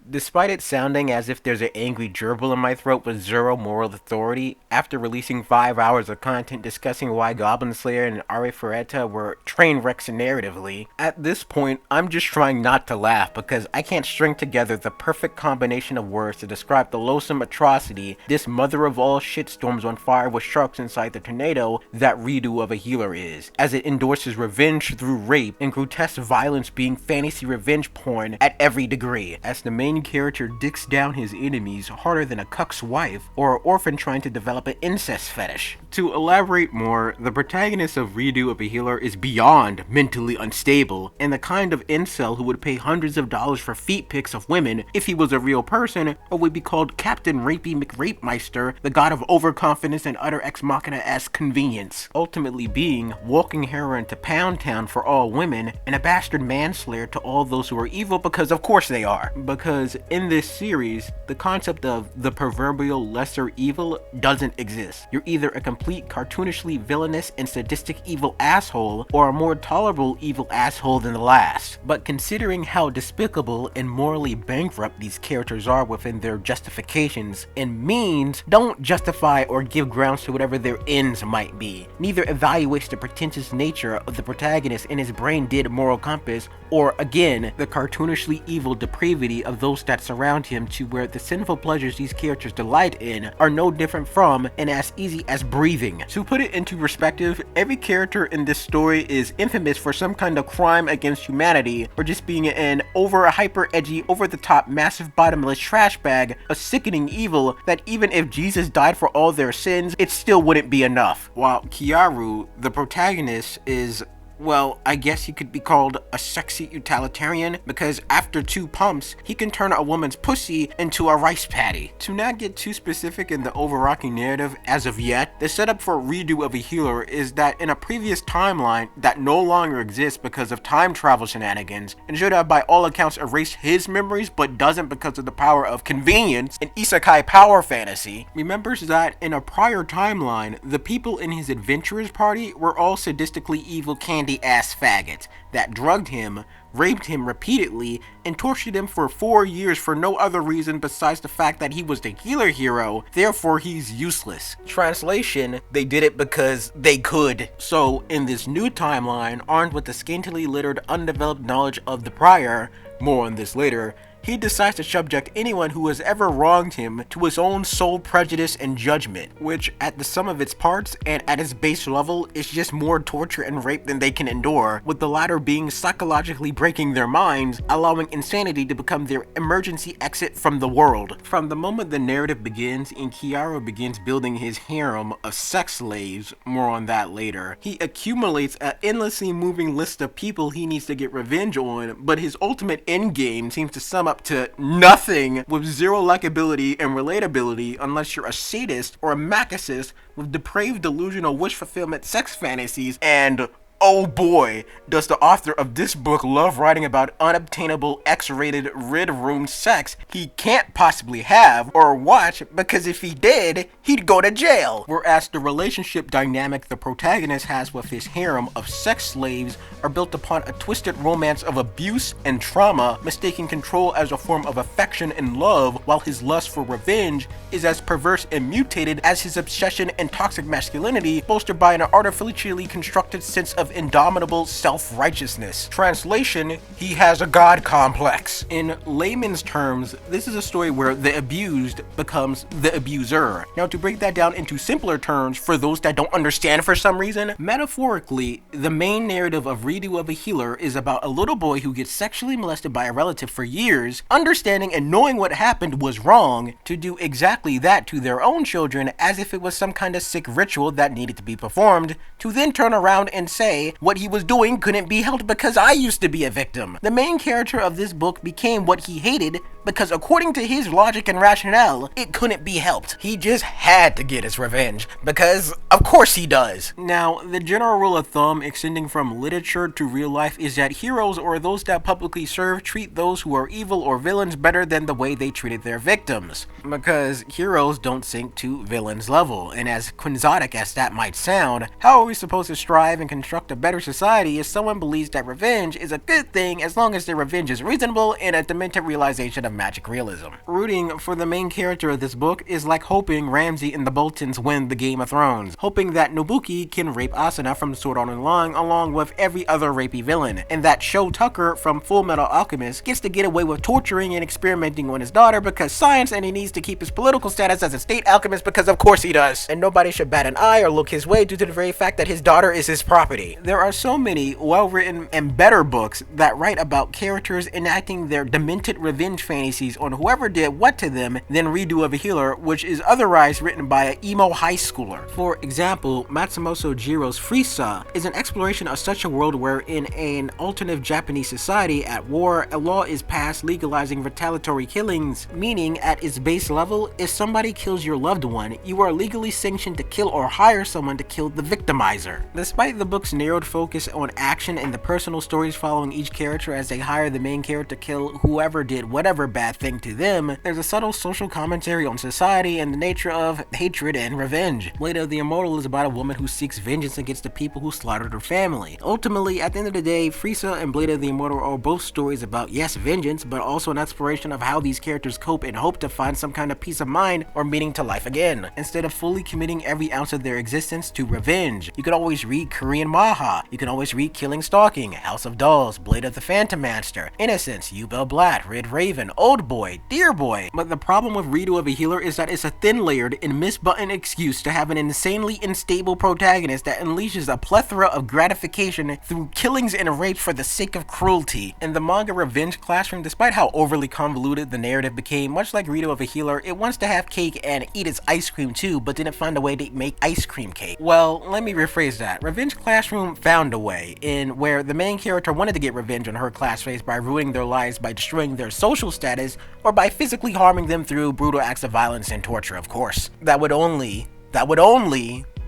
Despite it sounding as if there's an angry gerbil in my throat with zero moral authority, after releasing 5 hours of content discussing why Goblin Slayer and 𝓟𝓻𝓷𝓰𝓮 were train wrecks narratively, at this point, I'm just trying not to laugh because I can't string together the perfect combination of words to describe the loathsome atrocity this mother of all shitstorms on fire with sharks inside the tornado that redo of a healer is, as it endorses revenge through rape and grotesque violence being fantasy revenge porn at every degree, as the main character dicks down his enemies harder than a cuck's wife or an orphan trying to develop an incest fetish. To elaborate more, the protagonist of Redo of a Healer is beyond mentally unstable, and the kind of incel who would pay hundreds of dollars for feet pics of women if he was a real person, or would be called Captain Rapey McRapemeister, the god of overconfidence and utter ex machina-esque convenience, ultimately being walking heroin to Pound Town for all women and a bastard manslayer to all those who are evil, because of course they are. Because in this series, the concept of the proverbial lesser evil doesn't exist. You're either a complete cartoonishly villainous and sadistic evil asshole, or a more tolerable evil asshole than the last. But considering how despicable and morally bankrupt these characters are within their justifications and means, don't justify or give grounds to whatever their ends might be. Neither evaluates the pretentious nature of the protagonist and his brain-dead moral compass, or again, the cartoonishly evil depravity of those that surround him, to where the sinful pleasures these characters delight in are no different from and as easy as breathing. To put it into perspective, every character in this story is infamous for some kind of crime against humanity, or just being an hyper edgy, over the top, massive bottomless trash bag, a sickening evil that even if Jesus died for all their sins, it still wouldn't be enough. While Keare, the protagonist, is, well, I guess he could be called a sexy utilitarian, because after 2 pumps, he can turn a woman's pussy into a rice patty. To not get too specific in the overarching narrative as of yet, the setup for Redo of a Healer is that in a previous timeline that no longer exists because of time travel shenanigans, and should have by all accounts erased his memories but doesn't because of the power of convenience and isekai power fantasy, remembers that in a prior timeline, the people in his adventurers party were all sadistically evil candy-ass faggots that drugged him, raped him repeatedly, and tortured him for 4 years for no other reason besides the fact that he was the healer hero, therefore he's useless. Translation, they did it because they could. So, in this new timeline, armed with the scantily littered, undeveloped knowledge of the prior, more on this later, he decides to subject anyone who has ever wronged him to his own sole prejudice and judgment, which at the sum of its parts and at its base level is just more torture and rape than they can endure, with the latter being psychologically breaking their minds, allowing insanity to become their emergency exit from the world. From the moment the narrative begins and Keare begins building his harem of sex slaves, more on that later, he accumulates an endlessly moving list of people he needs to get revenge on, but his ultimate endgame seems to sum up to nothing, with zero likability and relatability unless you're a sadist or a masochist with depraved delusional wish fulfillment sex fantasies. And oh boy, does the author of this book love writing about unobtainable X-rated red room sex he can't possibly have or watch, because if he did, he'd go to jail. Whereas the relationship dynamic the protagonist has with his harem of sex slaves are built upon a twisted romance of abuse and trauma, mistaking control as a form of affection and love, while his lust for revenge is as perverse and mutated as his obsession and toxic masculinity, bolstered by an artificially constructed sense of indomitable self-righteousness. Translation, he has a god complex. In layman's terms, this is a story where the abused becomes the abuser. Now, to break that down into simpler terms for those that don't understand for some reason, metaphorically, the main narrative of Redo of a Healer is about a little boy who gets sexually molested by a relative for years, understanding and knowing what happened was wrong, to do exactly that to their own children as if it was some kind of sick ritual that needed to be performed, to then turn around and say, what he was doing couldn't be helped because I used to be a victim. The main character of this book became what he hated because according to his logic and rationale, it couldn't be helped. He just had to get his revenge, because of course he does. Now, the general rule of thumb extending from literature to real life is that heroes or those that publicly serve treat those who are evil or villains better than the way they treated their victims, because heroes don't sink to villains' level, and as quixotic as that might sound, how are we supposed to strive and construct a better society if someone believes that revenge is a good thing as long as their revenge is reasonable and a demented realization of magic realism? Rooting for the main character of this book is like hoping Ramsay and the Boltons win the Game of Thrones, hoping that Nobuki can rape Asuna from Sword Art Online along with every other rapey villain, and that Sho Tucker from Full Metal Alchemist gets to get away with torturing and experimenting on his daughter because science, and he needs to keep his political status as a state alchemist because of course he does, and nobody should bat an eye or look his way due to the very fact that his daughter is his property. There are so many well-written and better books that write about characters enacting their demented revenge fantasies on whoever did what to them than Redo of a Healer, which is otherwise written by an emo high schooler. For example, Matsumoto Jiro's Frieza is an exploration of such a world where in an alternative Japanese society at war, a law is passed legalizing retaliatory killings, meaning at its base level, if somebody kills your loved one, you are legally sanctioned to kill or hire someone to kill the victimizer. Despite the book's narrowed focus on action and the personal stories following each character as they hire the main character to kill whoever did whatever bad thing to them, there's a subtle social commentary on society and the nature of hatred and revenge. Blade of the Immortal is about a woman who seeks vengeance against the people who slaughtered her family. Ultimately, at the end of the day, Frieza and Blade of the Immortal are both stories about, yes, vengeance, but also an exploration of how these characters cope and hope to find some kind of peace of mind or meaning to life again, instead of fully committing every ounce of their existence to revenge. You could always read Korean Maha, you can always read Killing Stalking, House of Dolls, Blade of the Phantom Master, Innocence, Yubel Blatt, Red Raven, Old Boy, Dear Boy. But the problem with Redo of a Healer is that it's a thin-layered and misbuttoned excuse to have an insanely unstable protagonist that unleashes a plethora of gratification through killings and rapes for the sake of cruelty. In the manga Revenge Classroom, despite how overly convoluted the narrative became, much like Redo of a Healer, it wants to have cake and eat its ice cream too, but didn't find a way to make ice cream cake. Well, let me rephrase that. Revenge Classroom found a way, in where the main character wanted to get revenge on her classmates by ruining their lives by destroying their social status or by physically harming them through brutal acts of violence and torture, of course. That would only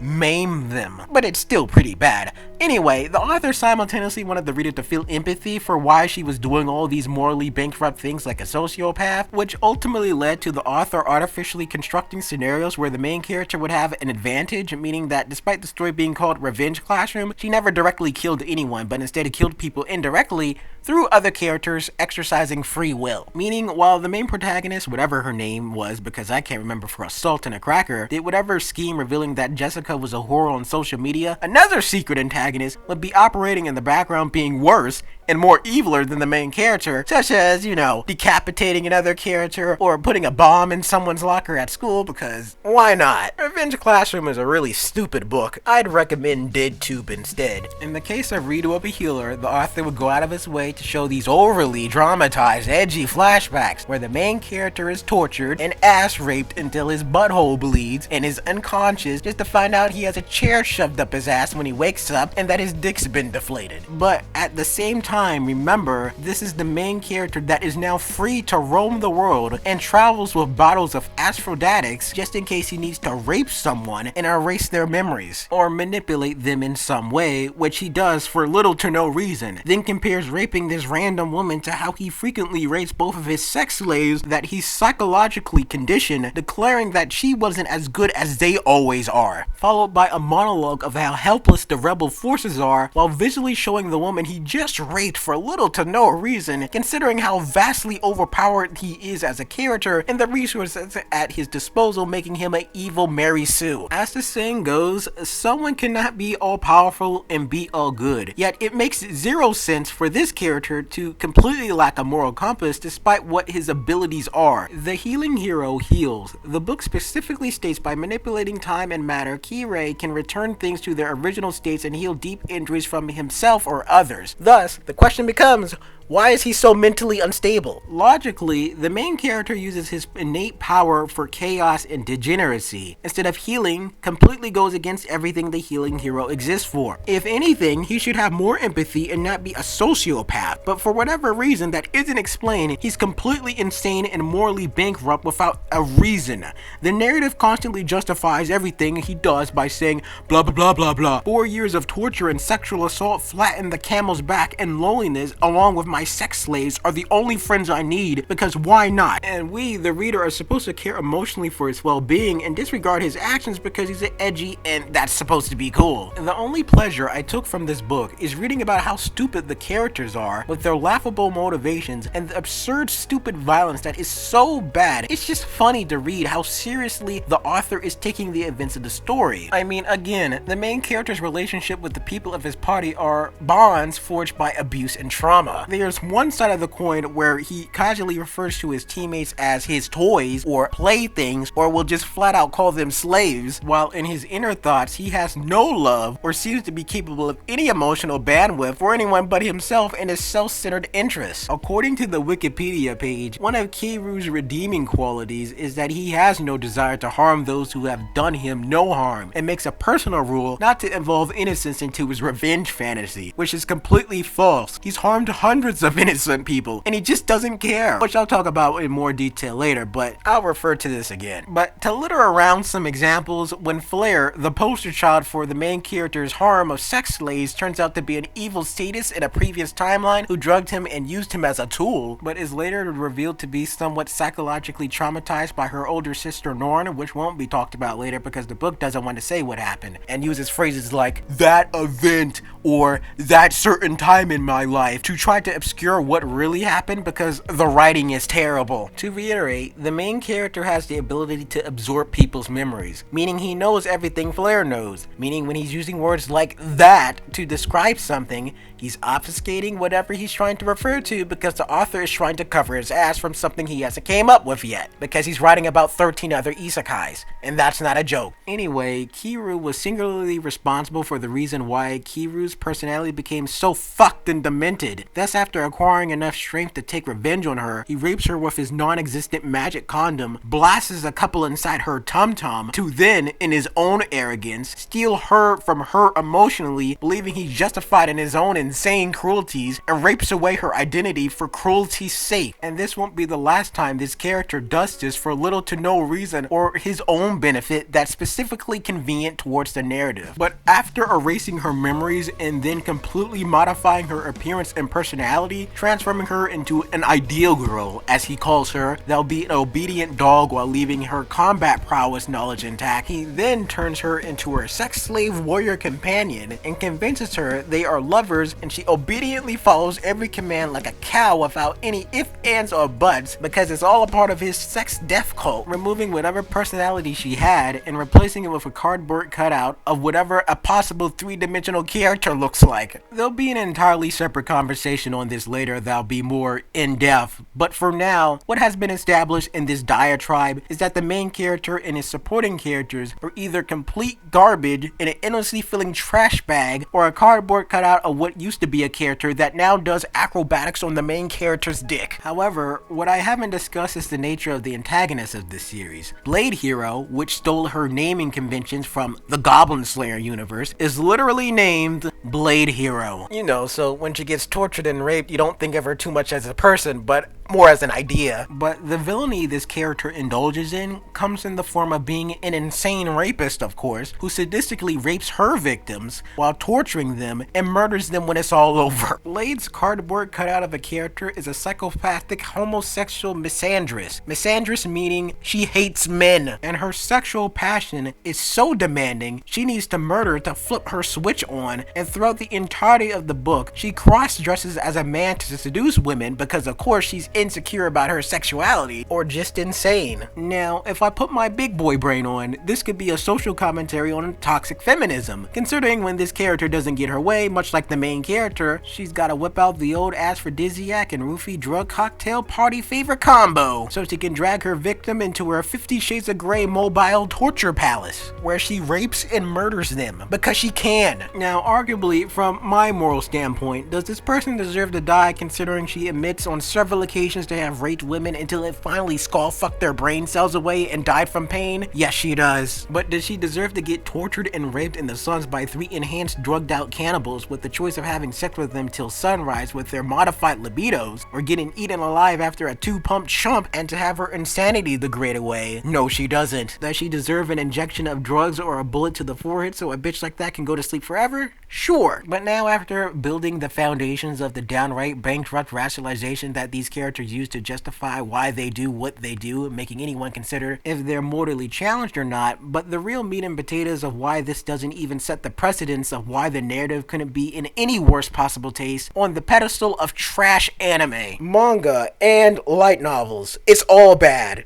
maim them, but it's still pretty bad. Anyway, the author simultaneously wanted the reader to feel empathy for why she was doing all these morally bankrupt things like a sociopath, which ultimately led to the author artificially constructing scenarios where the main character would have an advantage, meaning that despite the story being called Revenge Classroom, she never directly killed anyone, but instead killed people indirectly through other characters exercising free will. Meaning, while the main protagonist, whatever her name was, because I can't remember for a salt and a cracker, did whatever scheme revealing that Jessica was a whore on social media, another secret antagonist would be operating in the background being worse and more eviler than the main character, such as, you know, decapitating another character or putting a bomb in someone's locker at school, because why not? Revenge Classroom is a really stupid book. I'd recommend DeadTube instead. In the case of Redo of a Healer, the author would go out of his way to show these overly dramatized, edgy flashbacks where the main character is tortured and ass raped until his butthole bleeds and is unconscious, just to find out he has a chair shoved up his ass when he wakes up and that his dick's been deflated. But at the same time, remember, this is the main character that is now free to roam the world and travels with bottles of aphrodisiacs just in case he needs to rape someone and erase their memories or manipulate them in some way, which he does for little to no reason. Then compares raping this random woman to how he frequently rapes both of his sex slaves that he's psychologically conditioned, declaring that she wasn't as good as they always are, followed by a monologue of how helpless the rebel forces are while visually showing the woman he just raped for little to no reason, considering how vastly overpowered he is as a character and the resources at his disposal, making him an evil Mary Sue. As the saying goes, someone cannot be all powerful and be all good, yet it makes zero sense for this character to completely lack a moral compass despite what his abilities are. The healing hero heals. The book specifically states by manipulating time and matter, Keare can return things to their original states and heal deep injuries from himself or others. Thus, the question becomes, Why is he so mentally unstable? Logically, the main character uses his innate power for chaos and degeneracy. Instead of healing, completely goes against everything the healing hero exists for. If anything, he should have more empathy and not be a sociopath, but for whatever reason that isn't explained, he's completely insane and morally bankrupt without a reason. The narrative constantly justifies everything he does by saying blah blah blah blah blah. 4 years of torture and sexual assault flattened the camel's back, and loneliness along with my sex slaves are the only friends I need, because why not? And we, the reader, are supposed to care emotionally for his well-being and disregard his actions because he's edgy and that's supposed to be cool. And the only pleasure I took from this book is reading about how stupid the characters are with their laughable motivations and the absurd stupid violence that is so bad. It's just funny to read how seriously the author is taking the events of the story. I mean, again, the main character's relationship with the people of his party are bonds forged by abuse and trauma. There's one side of the coin where he casually refers to his teammates as his toys or playthings, or will just flat out call them slaves, while in his inner thoughts he has no love or seems to be capable of any emotional bandwidth for anyone but himself and his self-centered interests. According to the Wikipedia page, one of Keare's redeeming qualities is that he has no desire to harm those who have done him no harm, and makes a personal rule not to involve innocence into his revenge fantasy, which is completely false. He's harmed hundreds of innocent people, and he just doesn't care, which I'll talk about in more detail later, but I'll refer to this again. But to litter around some examples, when Flair, the poster child for the main character's harem of sex slaves, turns out to be an evil sadist in a previous timeline who drugged him and used him as a tool, but is later revealed to be somewhat psychologically traumatized by her older sister Norn, which won't be talked about later because the book doesn't want to say what happened, and uses phrases like that event or that certain time in my life to try to obscure what really happened because the writing is terrible. To reiterate, the main character has the ability to absorb people's memories, meaning he knows everything Flair knows, meaning when he's using words like that to describe something, he's obfuscating whatever he's trying to refer to because the author is trying to cover his ass from something he hasn't came up with yet, because he's writing about 13 other isekais, and that's not a joke. Anyway, Keare was singularly responsible for the reason why Kiru's personality became so fucked and demented. Thus, after acquiring enough strength to take revenge on her, he rapes her with his non-existent magic condom, blasts a couple inside her tum-tum, to then, in his own arrogance, steal her from her emotionally, believing he's justified in his own insane cruelties, and rapes away her identity for cruelty's sake. And this won't be the last time this character does this for little to no reason or his own benefit that's specifically convenient towards the narrative. But after erasing her memories and then completely modifying her appearance and personality, transforming her into an ideal girl, as he calls her, that'll be an obedient dog while leaving her combat prowess knowledge intact, he then turns her into her sex slave warrior companion and convinces her they are lovers, and she obediently follows every command like a cow without any ifs, ands, or buts, because it's all a part of his sex death cult, removing whatever personality she had and replacing it with a cardboard cutout of whatever a possible three-dimensional character looks like. There'll be an entirely separate conversation on this later that'll be more in-depth, but for now, what has been established in this diatribe is that the main character and his supporting characters are either complete garbage in an endlessly filling trash bag, or a cardboard cutout of what used to be a character that now does acrobatics on the main character's dick. However, what I haven't discussed is the nature of the antagonist of this series. Blade Hero, which stole her naming conventions from the Goblin Slayer universe, is literally named Blade Hero. You know, so when she gets tortured and raped, you don't think of her too much as a person, but more as an idea. But the villainy this character indulges in comes in the form of being an insane rapist, of course, who sadistically rapes her victims while torturing them and murders them when it's all over. Blade's cardboard cutout of a character is a psychopathic homosexual misandrist. Misandrist meaning she hates men, and her sexual passion is so demanding she needs to murder to flip her switch on, and throughout the entirety of the book, she cross-dresses as a man to seduce women because of course she's insecure about her sexuality, or just insane. Now, if I put my big boy brain on, this could be a social commentary on toxic feminism, considering when this character doesn't get her way, much like the main character, she's gotta whip out the old 𝓚𝓷𝓲𝓶 and roofie drug cocktail party favor combo, so she can drag her victim into her 50 Shades of Grey mobile torture palace, where she rapes and murders them, because she can. Now, arguably, from my moral standpoint, does this person deserve to die considering she admits on several occasions to have raped women until it finally skull-fucked their brain cells away and died from pain? Yes, she does. But does she deserve to get tortured and raped in the suns by 3 enhanced drugged-out cannibals with the choice of having sex with them till sunrise with their modified libidos, or getting eaten alive after a 2-pump chump and to have her insanity degrade away? No, she doesn't. Does she deserve an injection of drugs or a bullet to the forehead so a bitch like that can go to sleep forever? Sure. But now, after building the foundations of the downright bankrupt rationalization that these characters use to justify why they do what they do, making anyone consider if they're mortally challenged or not, but the real meat and potatoes of why this doesn't even set the precedence of why the narrative couldn't be in any worst possible taste, on the pedestal of trash anime, manga, and light novels. It's all bad.